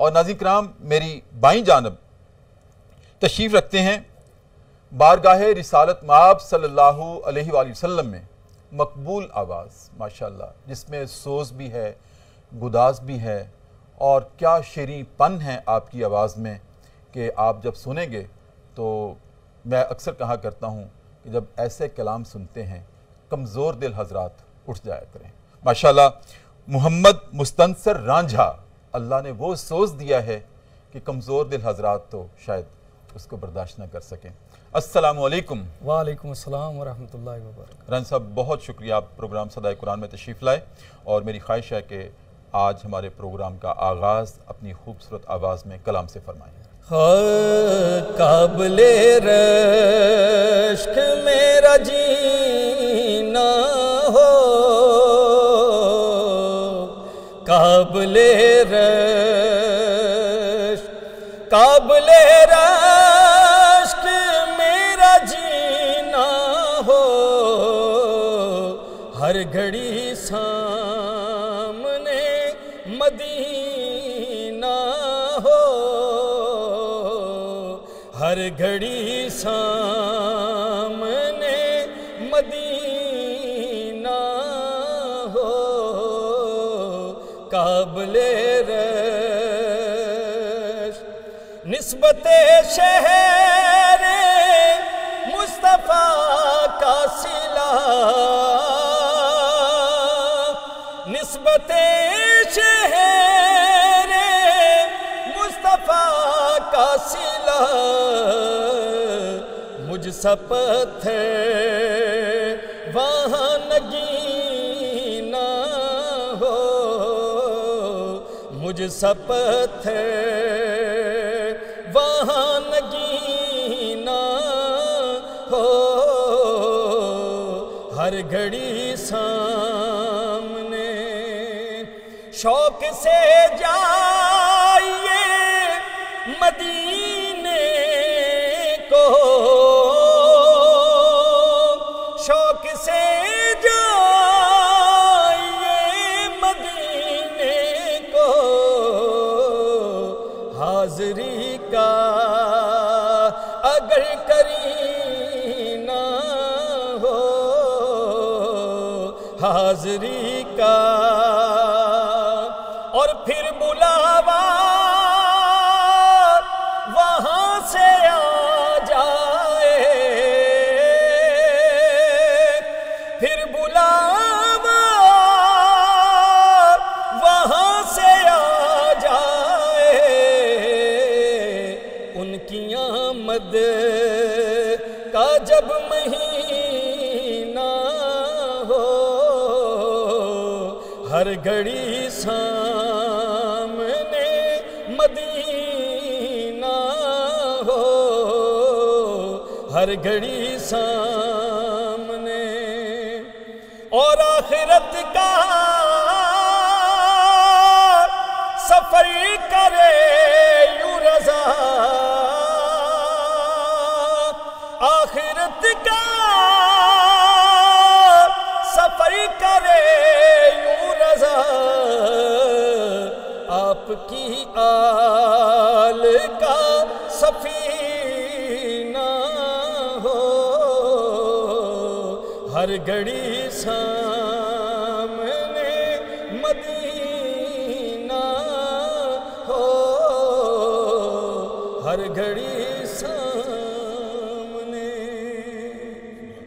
اور ناظرین کرام میری بائیں جانب تشریف رکھتے ہیں بارگاہ رسالت مآب صلی اللہ علیہ وآلہ وسلم میں مقبول آواز ماشاءاللہ، جس میں سوز بھی ہے، گداز بھی ہے، اور کیا شیریں پن ہے آپ کی آواز میں کہ آپ جب سنیں گے تو میں اکثر کہا کرتا ہوں کہ جب ایسے کلام سنتے ہیں کمزور دل حضرات اٹھ جایا کریں۔ ماشاءاللہ محمد مستنصر رانجھا، اللہ نے وہ سوز دیا ہے کہ کمزور دل حضرات تو شاید اس کو برداشت نہ کر سکیں۔ السلام علیکم۔ وعلیکم السلام ورحمۃ اللہ وبرکاتہ۔ ران صاحب بہت شکریہ، آپ پروگرام صدائے قرآن میں تشریف لائے، اور میری خواہش ہے کہ آج ہمارے پروگرام کا آغاز اپنی خوبصورت آواز میں کلام سے فرمائیں۔ قابل رشک میرا جینا ہو، قابل رشک میرا جینا ہو، ہر گھڑی سامنے مدینہ ہو، ہر گھڑی سامنے مدینہ ہو، قابل رشک نسبت شہر مصطفیٰ کا صلہ، نسبت شہر مصطفیٰ کا صلہ، مجھ سا پتھر وہاں نگینا ہو، مجھ سا پتھر وہاں نگینا ہو، ہر گھڑی سامنے شوق سے جائیے مدینے کو، شوق سے جائیے مدینے کو، حاضری کا اگر کرینہ ہو، حاضری کا اور پھر بلاوا وہاں سے آ جائے، پھر بلاوا وہاں سے آ جائے، ان کی آمد کا جب مہینہ ہو، ہر گھڑی سامنے مدینہ ہو، ہر گھڑی سامنے، اور آخرت کا سفر کرے یوں رضا، آخرت کا سفر کرے یوں رضا، آپ کی آل کا سفینہ ہو، ہر گھڑی سامنے مدینہ ہو، ہر گھڑی سامنے